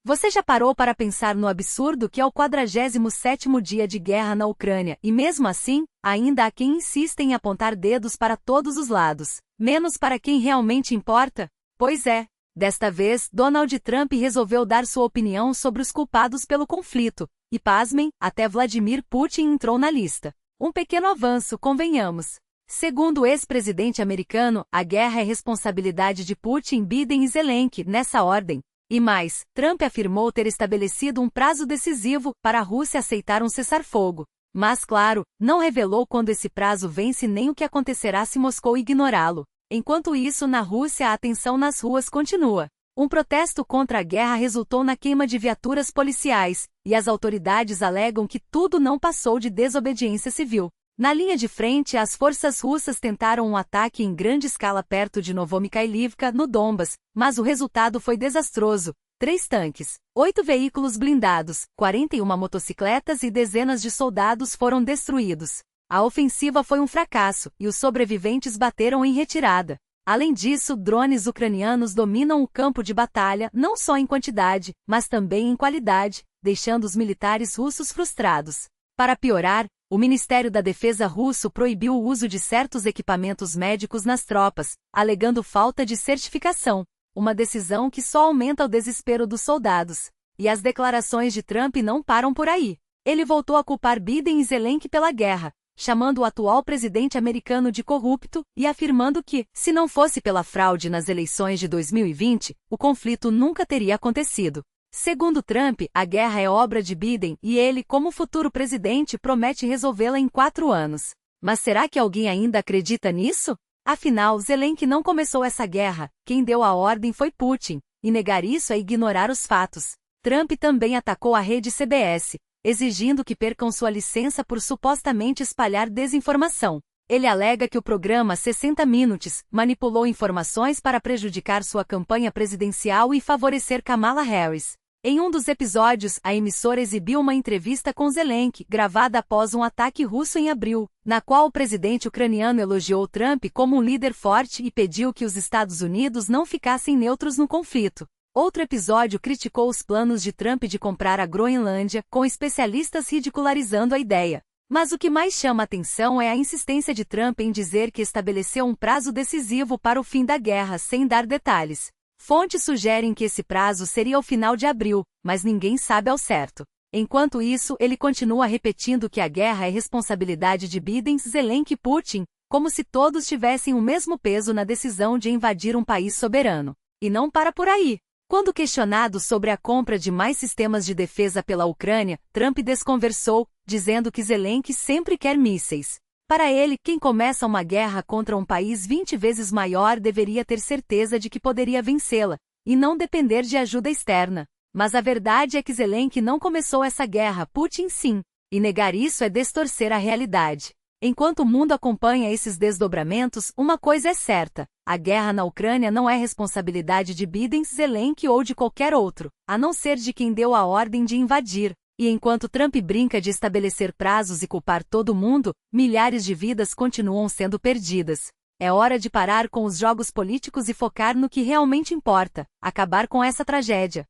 Você já parou para pensar no absurdo que é o 47º dia de guerra na Ucrânia e mesmo assim, ainda há quem insista em apontar dedos para todos os lados, menos para quem realmente importa? Pois é, desta vez, Donald Trump resolveu dar sua opinião sobre os culpados pelo conflito, e pasmem, até Vladimir Putin entrou na lista. Um pequeno avanço, convenhamos. Segundo o ex-presidente americano, a guerra é responsabilidade de Putin, Biden e Zelensky, nessa ordem. E mais, Trump afirmou ter estabelecido um prazo decisivo para a Rússia aceitar um cessar-fogo. Mas, claro, não revelou quando esse prazo vence nem o que acontecerá se Moscou ignorá-lo. Enquanto isso, na Rússia a tensão nas ruas continua. Um protesto contra a guerra resultou na queima de viaturas policiais, e as autoridades alegam que tudo não passou de desobediência civil. Na linha de frente, as forças russas tentaram um ataque em grande escala perto de Novomikhailivka, no Donbas, mas o resultado foi desastroso. 3 tanques, 8 veículos blindados, 41 motocicletas e dezenas de soldados foram destruídos. A ofensiva foi um fracasso, e os sobreviventes bateram em retirada. Além disso, drones ucranianos dominam o campo de batalha, não só em quantidade, mas também em qualidade, deixando os militares russos frustrados. Para piorar, o Ministério da Defesa russo proibiu o uso de certos equipamentos médicos nas tropas, alegando falta de certificação, uma decisão que só aumenta o desespero dos soldados. E as declarações de Trump não param por aí. Ele voltou a culpar Biden e Zelensky pela guerra, chamando o atual presidente americano de corrupto e afirmando que, se não fosse pela fraude nas eleições de 2020, o conflito nunca teria acontecido. Segundo Trump, a guerra é obra de Biden e ele, como futuro presidente, promete resolvê-la em 4 anos. Mas será que alguém ainda acredita nisso? Afinal, Zelensky não começou essa guerra, quem deu a ordem foi Putin, e negar isso é ignorar os fatos. Trump também atacou a rede CBS, exigindo que percam sua licença por supostamente espalhar desinformação. Ele alega que o programa 60 Minutes manipulou informações para prejudicar sua campanha presidencial e favorecer Kamala Harris. Em um dos episódios, a emissora exibiu uma entrevista com Zelensky, gravada após um ataque russo em abril, na qual o presidente ucraniano elogiou Trump como um líder forte e pediu que os Estados Unidos não ficassem neutros no conflito. Outro episódio criticou os planos de Trump de comprar a Groenlândia, com especialistas ridicularizando a ideia. Mas o que mais chama atenção é a insistência de Trump em dizer que estabeleceu um prazo decisivo para o fim da guerra sem dar detalhes. Fontes sugerem que esse prazo seria o final de abril, mas ninguém sabe ao certo. Enquanto isso, ele continua repetindo que a guerra é responsabilidade de Biden, Zelensky e Putin, como se todos tivessem o mesmo peso na decisão de invadir um país soberano. E não para por aí. Quando questionado sobre a compra de mais sistemas de defesa pela Ucrânia, Trump desconversou, dizendo que Zelensky sempre quer mísseis. Para ele, quem começa uma guerra contra um país 20 vezes maior deveria ter certeza de que poderia vencê-la, e não depender de ajuda externa. Mas a verdade é que Zelensky não começou essa guerra, Putin sim, e negar isso é distorcer a realidade. Enquanto o mundo acompanha esses desdobramentos, uma coisa é certa: a guerra na Ucrânia não é responsabilidade de Biden, Zelensky ou de qualquer outro, a não ser de quem deu a ordem de invadir. E enquanto Trump brinca de estabelecer prazos e culpar todo mundo, milhares de vidas continuam sendo perdidas. É hora de parar com os jogos políticos e focar no que realmente importa: acabar com essa tragédia.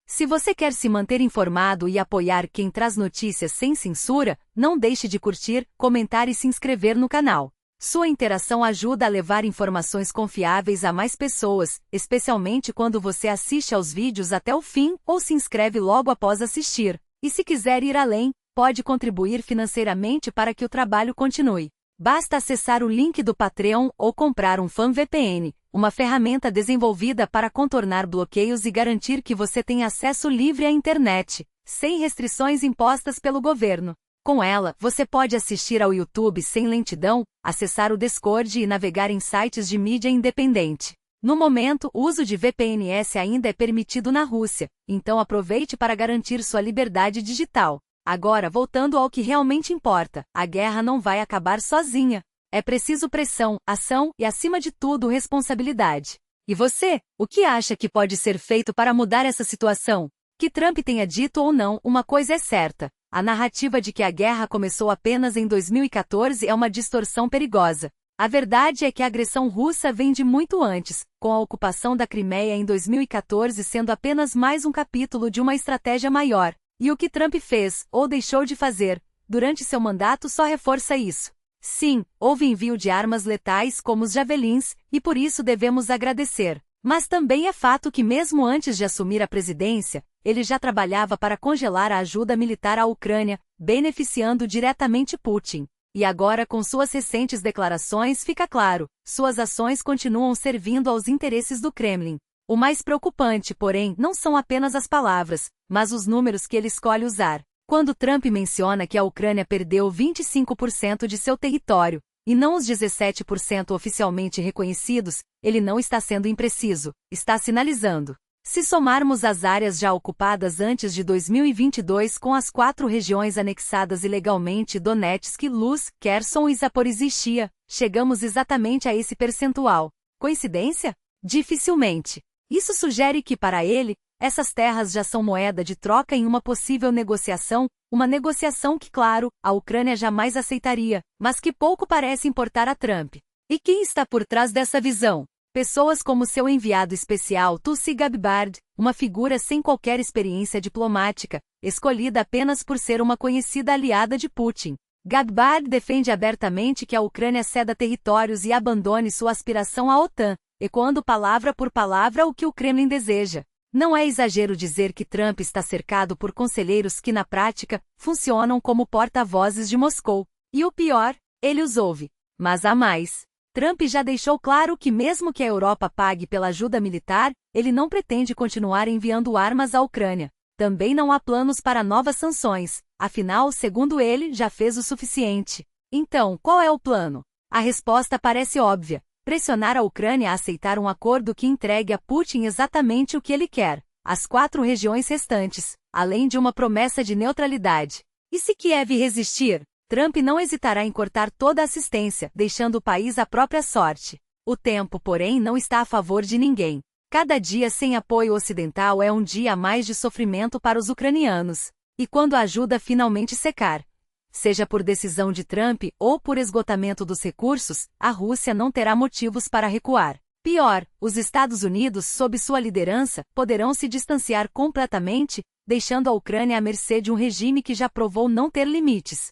Se você quer se manter informado e apoiar quem traz notícias sem censura, não deixe de curtir, comentar e se inscrever no canal. Sua interação ajuda a levar informações confiáveis a mais pessoas, especialmente quando você assiste aos vídeos até o fim ou se inscreve logo após assistir. E se quiser ir além, pode contribuir financeiramente para que o trabalho continue. Basta acessar o link do Patreon ou comprar um FanVPN, uma ferramenta desenvolvida para contornar bloqueios e garantir que você tenha acesso livre à internet, sem restrições impostas pelo governo. Com ela, você pode assistir ao YouTube sem lentidão, acessar o Discord e navegar em sites de mídia independente. No momento, o uso de VPNs ainda é permitido na Rússia, então aproveite para garantir sua liberdade digital. Agora, voltando ao que realmente importa, a guerra não vai acabar sozinha. É preciso pressão, ação e, acima de tudo, responsabilidade. E você, o que acha que pode ser feito para mudar essa situação? Que Trump tenha dito ou não, uma coisa é certa: a narrativa de que a guerra começou apenas em 2014 é uma distorção perigosa. A verdade é que a agressão russa vem de muito antes, com a ocupação da Crimeia em 2014 sendo apenas mais um capítulo de uma estratégia maior, e o que Trump fez, ou deixou de fazer, durante seu mandato só reforça isso. Sim, houve envio de armas letais como os Javelins, e por isso devemos agradecer. Mas também é fato que mesmo antes de assumir a presidência, ele já trabalhava para congelar a ajuda militar à Ucrânia, beneficiando diretamente Putin. E agora, com suas recentes declarações, fica claro, suas ações continuam servindo aos interesses do Kremlin. O mais preocupante, porém, não são apenas as palavras, mas os números que ele escolhe usar. Quando Trump menciona que a Ucrânia perdeu 25% de seu território, e não os 17% oficialmente reconhecidos, ele não está sendo impreciso, está sinalizando. Se somarmos as áreas já ocupadas antes de 2022 com as 4 regiões anexadas ilegalmente Donetsk, Luz, Kherson e Zaporizhzhia, chegamos exatamente a esse percentual. Coincidência? Dificilmente. Isso sugere que, para ele, essas terras já são moeda de troca em uma possível negociação, uma negociação que, claro, a Ucrânia jamais aceitaria, mas que pouco parece importar a Trump. E quem está por trás dessa visão? Pessoas como seu enviado especial Tulsi Gabbard, uma figura sem qualquer experiência diplomática, escolhida apenas por ser uma conhecida aliada de Putin. Gabbard defende abertamente que a Ucrânia ceda territórios e abandone sua aspiração à OTAN, ecoando palavra por palavra o que o Kremlin deseja. Não é exagero dizer que Trump está cercado por conselheiros que, na prática, funcionam como porta-vozes de Moscou. E o pior, ele os ouve. Mas há mais. Trump já deixou claro que mesmo que a Europa pague pela ajuda militar, ele não pretende continuar enviando armas à Ucrânia. Também não há planos para novas sanções, afinal, segundo ele, já fez o suficiente. Então, qual é o plano? A resposta parece óbvia. Pressionar a Ucrânia a aceitar um acordo que entregue a Putin exatamente o que ele quer, as 4 regiões restantes, além de uma promessa de neutralidade. E se Kiev resistir, Trump não hesitará em cortar toda a assistência, deixando o país à própria sorte. O tempo, porém, não está a favor de ninguém. Cada dia sem apoio ocidental é um dia a mais de sofrimento para os ucranianos. E quando a ajuda finalmente secar, seja por decisão de Trump ou por esgotamento dos recursos, a Rússia não terá motivos para recuar. Pior, os Estados Unidos, sob sua liderança, poderão se distanciar completamente, deixando a Ucrânia à mercê de um regime que já provou não ter limites.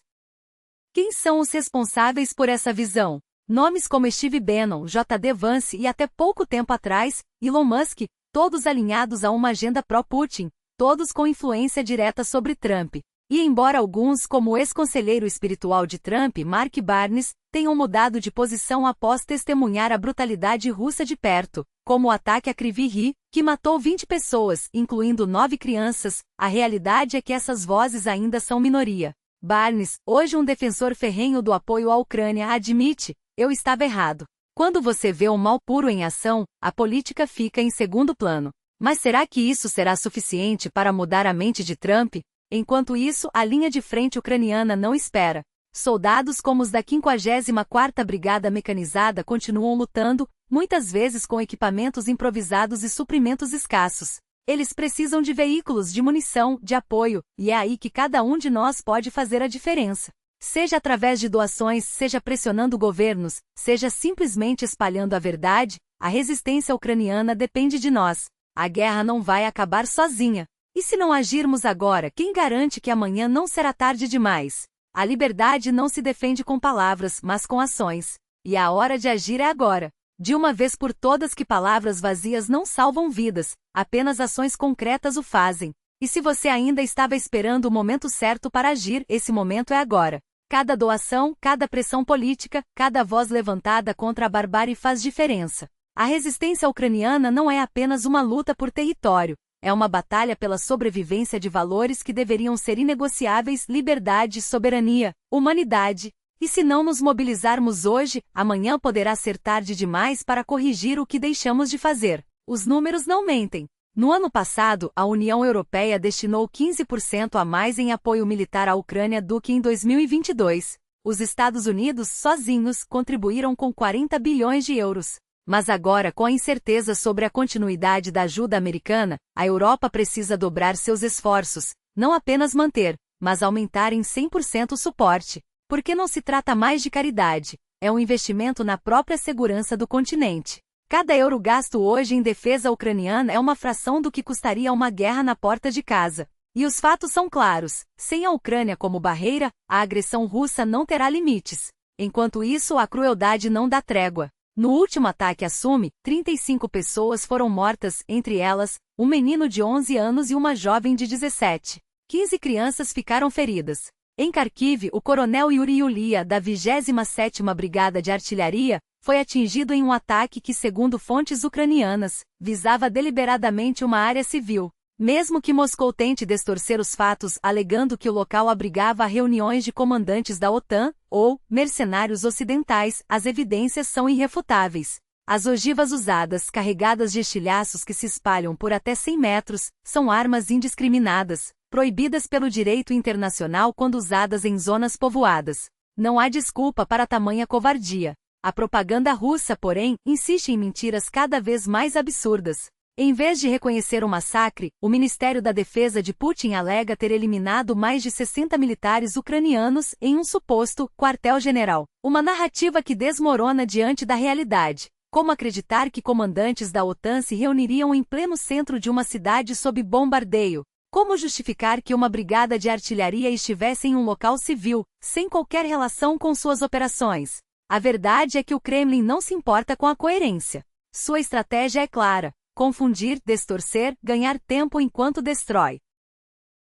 Quem são os responsáveis por essa visão? Nomes como Steve Bannon, J.D. Vance e até pouco tempo atrás, Elon Musk, todos alinhados a uma agenda pró-Putin, todos com influência direta sobre Trump. E embora alguns, como o ex-conselheiro espiritual de Trump, Mark Barnes, tenham mudado de posição após testemunhar a brutalidade russa de perto, como o ataque a Kryvyi Rih, que matou 20 pessoas, incluindo 9 crianças, a realidade é que essas vozes ainda são minoria. Barnes, hoje um defensor ferrenho do apoio à Ucrânia, admite: eu estava errado. Quando você vê o mal puro em ação, a política fica em segundo plano. Mas será que isso será suficiente para mudar a mente de Trump? Enquanto isso, a linha de frente ucraniana não espera. Soldados como os da 54ª Brigada Mecanizada continuam lutando, muitas vezes com equipamentos improvisados e suprimentos escassos. Eles precisam de veículos de munição, de apoio, e é aí que cada um de nós pode fazer a diferença. Seja através de doações, seja pressionando governos, seja simplesmente espalhando a verdade, a resistência ucraniana depende de nós. A guerra não vai acabar sozinha. E se não agirmos agora, quem garante que amanhã não será tarde demais? A liberdade não se defende com palavras, mas com ações. E a hora de agir é agora. De uma vez por todas que palavras vazias não salvam vidas, apenas ações concretas o fazem. E se você ainda estava esperando o momento certo para agir, esse momento é agora. Cada doação, cada pressão política, cada voz levantada contra a barbárie faz diferença. A resistência ucraniana não é apenas uma luta por território. É uma batalha pela sobrevivência de valores que deveriam ser inegociáveis: liberdade, soberania, humanidade. E se não nos mobilizarmos hoje, amanhã poderá ser tarde demais para corrigir o que deixamos de fazer. Os números não mentem. No ano passado, a União Europeia destinou 15% a mais em apoio militar à Ucrânia do que em 2022. Os Estados Unidos, sozinhos, contribuíram com 40 bilhões de euros. Mas agora, com a incerteza sobre a continuidade da ajuda americana, a Europa precisa dobrar seus esforços, não apenas manter, mas aumentar em 100% o suporte. Porque não se trata mais de caridade, é um investimento na própria segurança do continente. Cada euro gasto hoje em defesa ucraniana é uma fração do que custaria uma guerra na porta de casa. E os fatos são claros: sem a Ucrânia como barreira, a agressão russa não terá limites. Enquanto isso, a crueldade não dá trégua. No último ataque a Sumi, 35 pessoas foram mortas, entre elas, um menino de 11 anos e uma jovem de 17. 15 crianças ficaram feridas. Em Kharkiv, o coronel Yuri Yulia, da 27ª Brigada de Artilharia, foi atingido em um ataque que, segundo fontes ucranianas, visava deliberadamente uma área civil. Mesmo que Moscou tente distorcer os fatos alegando que o local abrigava reuniões de comandantes da OTAN, ou mercenários ocidentais, as evidências são irrefutáveis. As ogivas usadas, carregadas de estilhaços que se espalham por até 100 metros, são armas indiscriminadas, proibidas pelo direito internacional quando usadas em zonas povoadas. Não há desculpa para tamanha covardia. A propaganda russa, porém, insiste em mentiras cada vez mais absurdas. Em vez de reconhecer o massacre, o Ministério da Defesa de Putin alega ter eliminado mais de 60 militares ucranianos em um suposto quartel-general. Uma narrativa que desmorona diante da realidade. Como acreditar que comandantes da OTAN se reuniriam em pleno centro de uma cidade sob bombardeio? Como justificar que uma brigada de artilharia estivesse em um local civil, sem qualquer relação com suas operações? A verdade é que o Kremlin não se importa com a coerência. Sua estratégia é clara: confundir, distorcer, ganhar tempo enquanto destrói.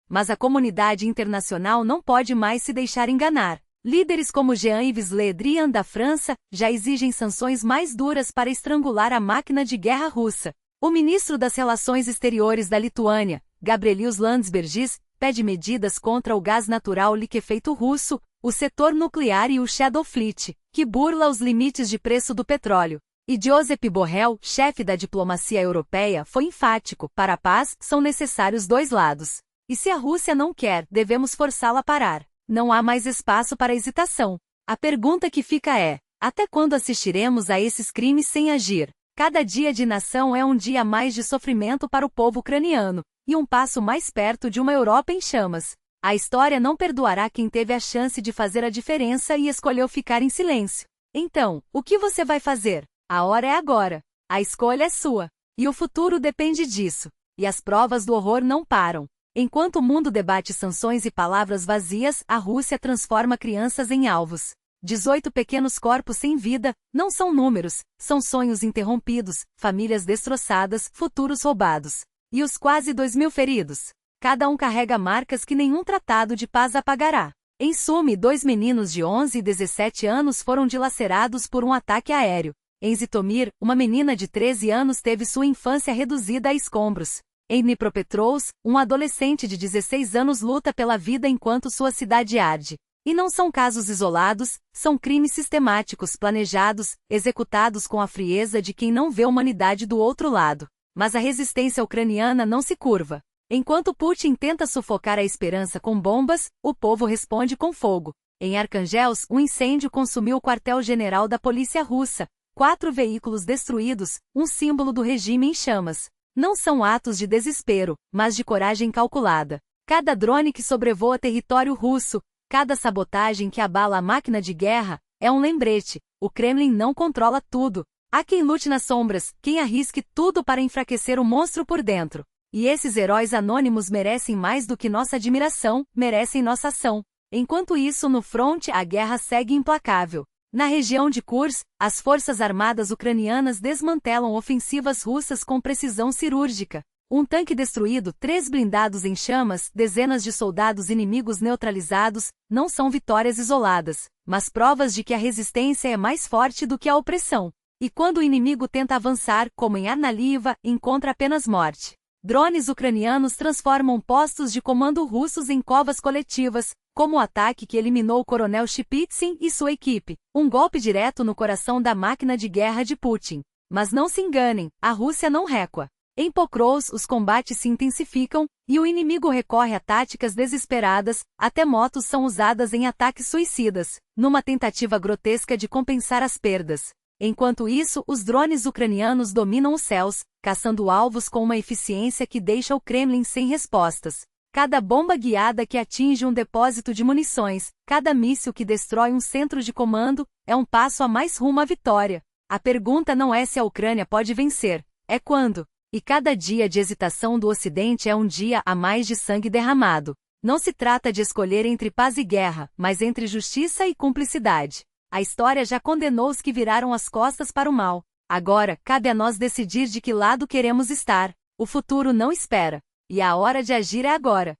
Mas a comunidade internacional não pode mais se deixar enganar. Líderes como Jean-Yves Le Drian da França já exigem sanções mais duras para estrangular a máquina de guerra russa. O ministro das Relações Exteriores da Lituânia, Gabrielius Landsbergis, pede medidas contra o gás natural liquefeito russo, o setor nuclear e o Shadow Fleet, que burla os limites de preço do petróleo. E Josep Borrell, chefe da diplomacia europeia, foi enfático: para a paz, são necessários dois lados. E se a Rússia não quer, devemos forçá-la a parar. Não há mais espaço para hesitação. A pergunta que fica é: até quando assistiremos a esses crimes sem agir? Cada dia de inação é um dia a mais de sofrimento para o povo ucraniano, e um passo mais perto de uma Europa em chamas. A história não perdoará quem teve a chance de fazer a diferença e escolheu ficar em silêncio. Então, o que você vai fazer? A hora é agora. A escolha é sua. E o futuro depende disso. E as provas do horror não param. Enquanto o mundo debate sanções e palavras vazias, a Rússia transforma crianças em alvos. 18 pequenos corpos sem vida, não são números, são sonhos interrompidos, famílias destroçadas, futuros roubados. E os quase 2.000 feridos? Cada um carrega marcas que nenhum tratado de paz apagará. Em Sumi, 2 meninos de 11 e 17 anos foram dilacerados por um ataque aéreo. Em Zitomir, uma menina de 13 anos teve sua infância reduzida a escombros. Em Dnipropetrovsk, um adolescente de 16 anos luta pela vida enquanto sua cidade arde. E não são casos isolados, são crimes sistemáticos, planejados, executados com a frieza de quem não vê a humanidade do outro lado. Mas a resistência ucraniana não se curva. Enquanto Putin tenta sufocar a esperança com bombas, o povo responde com fogo. Em Archangelsk, um incêndio consumiu o quartel-general da polícia russa. 4 veículos destruídos, um símbolo do regime em chamas. Não são atos de desespero, mas de coragem calculada. Cada drone que sobrevoa território russo, cada sabotagem que abala a máquina de guerra, é um lembrete: o Kremlin não controla tudo. Há quem lute nas sombras, quem arrisque tudo para enfraquecer o monstro por dentro. E esses heróis anônimos merecem mais do que nossa admiração, merecem nossa ação. Enquanto isso, no fronte, a guerra segue implacável. Na região de Kursk, as forças armadas ucranianas desmantelam ofensivas russas com precisão cirúrgica. Um tanque destruído, 3 blindados em chamas, dezenas de soldados inimigos neutralizados, não são vitórias isoladas, mas provas de que a resistência é mais forte do que a opressão. E quando o inimigo tenta avançar, como em Arnaliva, encontra apenas morte. Drones ucranianos transformam postos de comando russos em covas coletivas, como o ataque que eliminou o coronel Shipytsin e sua equipe, um golpe direto no coração da máquina de guerra de Putin. Mas não se enganem, a Rússia não recua. Em Pokrovsk os combates se intensificam, e o inimigo recorre a táticas desesperadas, até motos são usadas em ataques suicidas, numa tentativa grotesca de compensar as perdas. Enquanto isso, os drones ucranianos dominam os céus, caçando alvos com uma eficiência que deixa o Kremlin sem respostas. Cada bomba guiada que atinge um depósito de munições, cada míssil que destrói um centro de comando, é um passo a mais rumo à vitória. A pergunta não é se a Ucrânia pode vencer, é quando. E cada dia de hesitação do Ocidente é um dia a mais de sangue derramado. Não se trata de escolher entre paz e guerra, mas entre justiça e cumplicidade. A história já condenou os que viraram as costas para o mal. Agora, cabe a nós decidir de que lado queremos estar. O futuro não espera. E a hora de agir é agora.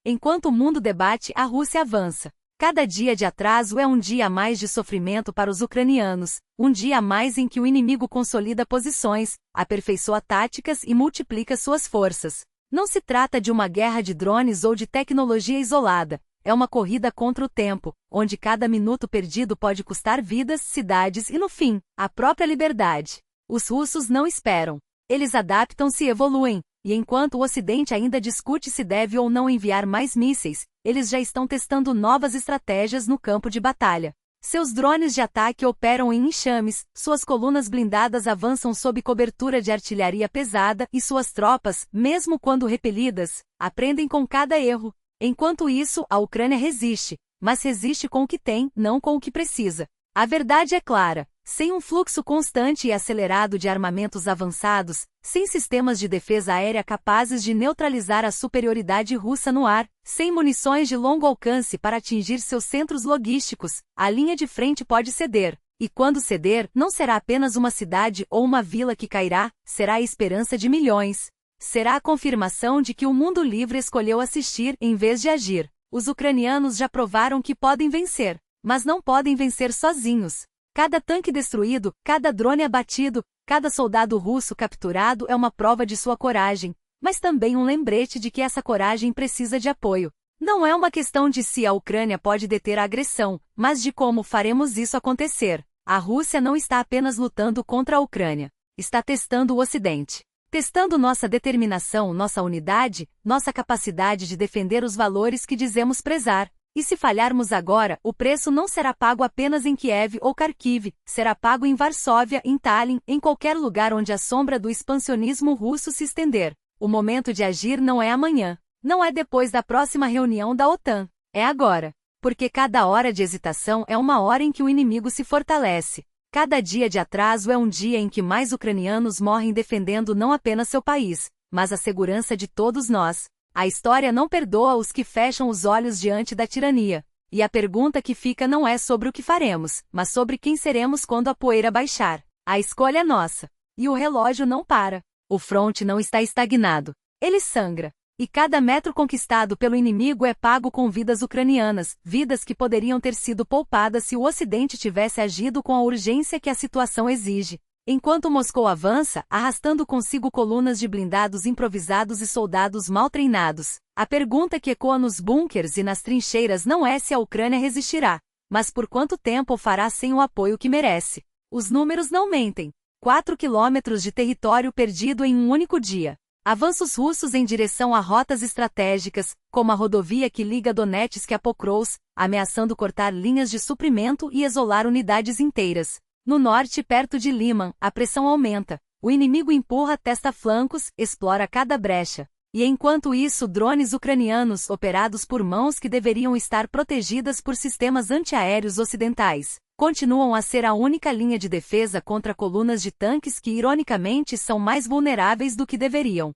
Enquanto o mundo debate, a Rússia avança. Cada dia de atraso é um dia a mais de sofrimento para os ucranianos, um dia a mais em que o inimigo consolida posições, aperfeiçoa táticas e multiplica suas forças. Não se trata de uma guerra de drones ou de tecnologia isolada, é uma corrida contra o tempo, onde cada minuto perdido pode custar vidas, cidades e, no fim, a própria liberdade. Os russos não esperam. Eles adaptam-se e evoluem. E enquanto o Ocidente ainda discute se deve ou não enviar mais mísseis, eles já estão testando novas estratégias no campo de batalha. Seus drones de ataque operam em enxames, suas colunas blindadas avançam sob cobertura de artilharia pesada e suas tropas, mesmo quando repelidas, aprendem com cada erro. Enquanto isso, a Ucrânia resiste, mas resiste com o que tem, não com o que precisa. A verdade é clara. Sem um fluxo constante e acelerado de armamentos avançados, sem sistemas de defesa aérea capazes de neutralizar a superioridade russa no ar, sem munições de longo alcance para atingir seus centros logísticos, a linha de frente pode ceder. E quando ceder, não será apenas uma cidade ou uma vila que cairá, será a esperança de milhões. Será a confirmação de que o mundo livre escolheu assistir em vez de agir. Os ucranianos já provaram que podem vencer, mas não podem vencer sozinhos. Cada tanque destruído, cada drone abatido, cada soldado russo capturado é uma prova de sua coragem, mas também um lembrete de que essa coragem precisa de apoio. Não é uma questão de se a Ucrânia pode deter a agressão, mas de como faremos isso acontecer. A Rússia não está apenas lutando contra a Ucrânia. Está testando o Ocidente. Testando nossa determinação, nossa unidade, nossa capacidade de defender os valores que dizemos prezar. E se falharmos agora, o preço não será pago apenas em Kiev ou Kharkiv, será pago em Varsóvia, em Tallinn, em qualquer lugar onde a sombra do expansionismo russo se estender. O momento de agir não é amanhã, não é depois da próxima reunião da OTAN, é agora. Porque cada hora de hesitação é uma hora em que o inimigo se fortalece. Cada dia de atraso é um dia em que mais ucranianos morrem defendendo não apenas seu país, mas a segurança de todos nós. A história não perdoa os que fecham os olhos diante da tirania. E a pergunta que fica não é sobre o que faremos, mas sobre quem seremos quando a poeira baixar. A escolha é nossa. E o relógio não para. O fronte não está estagnado. Ele sangra. E cada metro conquistado pelo inimigo é pago com vidas ucranianas, vidas que poderiam ter sido poupadas se o Ocidente tivesse agido com a urgência que a situação exige. Enquanto Moscou avança, arrastando consigo colunas de blindados improvisados e soldados mal treinados, a pergunta que ecoa nos bunkers e nas trincheiras não é se a Ucrânia resistirá, mas por quanto tempo o fará sem o apoio que merece. Os números não mentem. 4 quilômetros de território perdido em um único dia. Avanços russos em direção a rotas estratégicas, como a rodovia que liga Donetsk a Pokrovsk, ameaçando cortar linhas de suprimento e isolar unidades inteiras. No norte, perto de Liman, a pressão aumenta. O inimigo empurra testa-flancos, explora cada brecha. E enquanto isso, drones ucranianos, operados por mãos que deveriam estar protegidas por sistemas antiaéreos ocidentais, continuam a ser a única linha de defesa contra colunas de tanques que, ironicamente, são mais vulneráveis do que deveriam.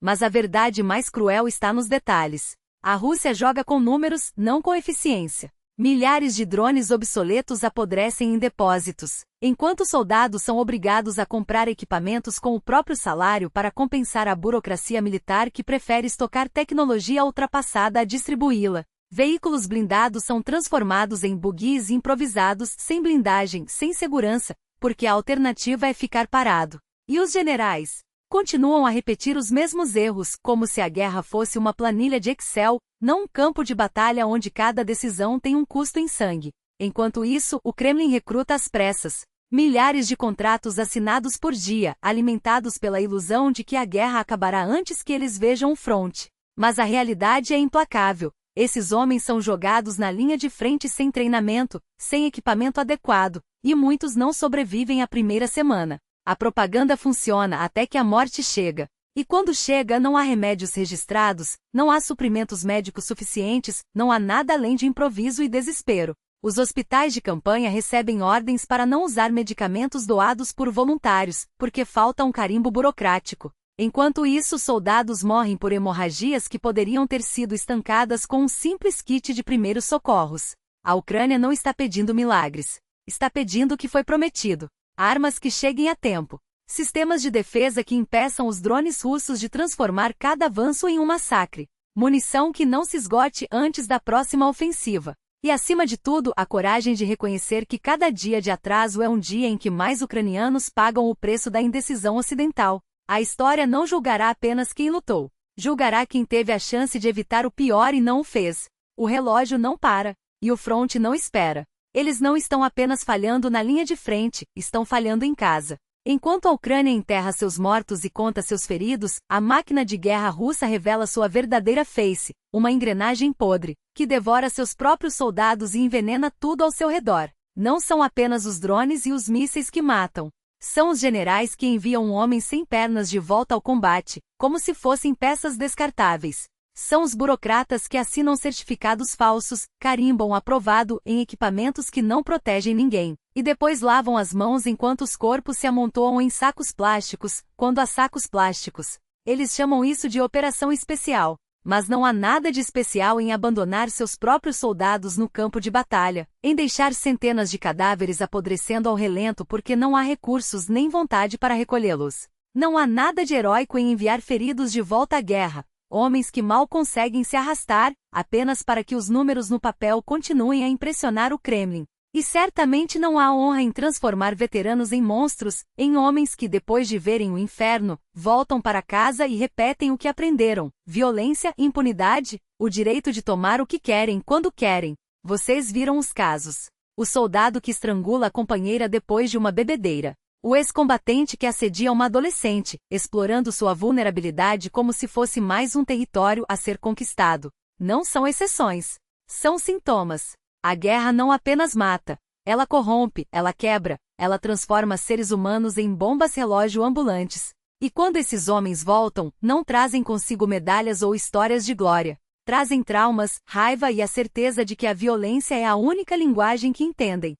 Mas a verdade mais cruel está nos detalhes. A Rússia joga com números, não com eficiência. Milhares de drones obsoletos apodrecem em depósitos, enquanto soldados são obrigados a comprar equipamentos com o próprio salário para compensar a burocracia militar que prefere estocar tecnologia ultrapassada a distribuí-la. Veículos blindados são transformados em bugis improvisados, sem blindagem, sem segurança, porque a alternativa é ficar parado. E os generais continuam a repetir os mesmos erros, como se a guerra fosse uma planilha de Excel, não um campo de batalha onde cada decisão tem um custo em sangue. Enquanto isso, o Kremlin recruta às pressas. Milhares de contratos assinados por dia, alimentados pela ilusão de que a guerra acabará antes que eles vejam o fronte. Mas a realidade é implacável. Esses homens são jogados na linha de frente sem treinamento, sem equipamento adequado, e muitos não sobrevivem à primeira semana. A propaganda funciona até que a morte chega. E quando chega, não há remédios registrados, não há suprimentos médicos suficientes, não há nada além de improviso e desespero. Os hospitais de campanha recebem ordens para não usar medicamentos doados por voluntários, porque falta um carimbo burocrático. Enquanto isso, soldados morrem por hemorragias que poderiam ter sido estancadas com um simples kit de primeiros socorros. A Ucrânia não está pedindo milagres. Está pedindo o que foi prometido. Armas que cheguem a tempo. Sistemas de defesa que impeçam os drones russos de transformar cada avanço em um massacre. Munição que não se esgote antes da próxima ofensiva. E acima de tudo, a coragem de reconhecer que cada dia de atraso é um dia em que mais ucranianos pagam o preço da indecisão ocidental. A história não julgará apenas quem lutou. Julgará quem teve a chance de evitar o pior e não o fez. O relógio não para. E o fronte não espera. Eles não estão apenas falhando na linha de frente, estão falhando em casa. Enquanto a Ucrânia enterra seus mortos e conta seus feridos, a máquina de guerra russa revela sua verdadeira face, uma engrenagem podre, que devora seus próprios soldados e envenena tudo ao seu redor. Não são apenas os drones e os mísseis que matam. São os generais que enviam homens sem pernas de volta ao combate, como se fossem peças descartáveis. São os burocratas que assinam certificados falsos, carimbam aprovado em equipamentos que não protegem ninguém, e depois lavam as mãos enquanto os corpos se amontoam em sacos plásticos, quando há sacos plásticos. Eles chamam isso de operação especial. Mas não há nada de especial em abandonar seus próprios soldados no campo de batalha, em deixar centenas de cadáveres apodrecendo ao relento porque não há recursos nem vontade para recolhê-los. Não há nada de heróico em enviar feridos de volta à guerra. Homens que mal conseguem se arrastar, apenas para que os números no papel continuem a impressionar o Kremlin. E certamente não há honra em transformar veteranos em monstros, em homens que depois de verem o inferno, voltam para casa e repetem o que aprenderam. Violência, impunidade, o direito de tomar o que querem quando querem. Vocês viram os casos. O soldado que estrangula a companheira depois de uma bebedeira. O ex-combatente que assedia uma adolescente, explorando sua vulnerabilidade como se fosse mais um território a ser conquistado. Não são exceções. São sintomas. A guerra não apenas mata. Ela corrompe, ela quebra, ela transforma seres humanos em bombas relógio ambulantes. E quando esses homens voltam, não trazem consigo medalhas ou histórias de glória. Trazem traumas, raiva e a certeza de que a violência é a única linguagem que entendem.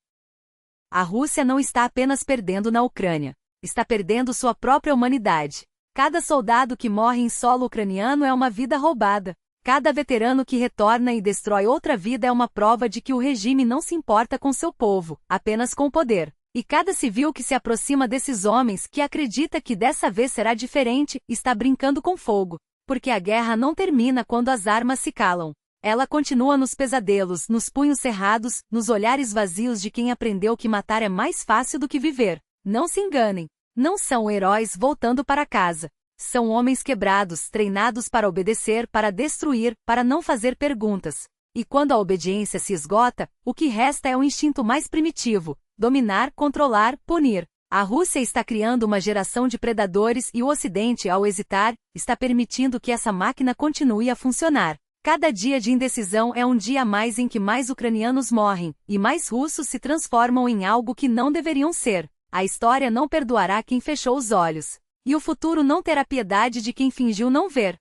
A Rússia não está apenas perdendo na Ucrânia. Está perdendo sua própria humanidade. Cada soldado que morre em solo ucraniano é uma vida roubada. Cada veterano que retorna e destrói outra vida é uma prova de que o regime não se importa com seu povo, apenas com o poder. E cada civil que se aproxima desses homens, que acredita que dessa vez será diferente, está brincando com fogo. Porque a guerra não termina quando as armas se calam. Ela continua nos pesadelos, nos punhos cerrados, nos olhares vazios de quem aprendeu que matar é mais fácil do que viver. Não se enganem. Não são heróis voltando para casa. São homens quebrados, treinados para obedecer, para destruir, para não fazer perguntas. E quando a obediência se esgota, o que resta é o instinto mais primitivo: dominar, controlar, punir. A Rússia está criando uma geração de predadores e o Ocidente, ao hesitar, está permitindo que essa máquina continue a funcionar. Cada dia de indecisão é um dia a mais em que mais ucranianos morrem, e mais russos se transformam em algo que não deveriam ser. A história não perdoará quem fechou os olhos. E o futuro não terá piedade de quem fingiu não ver.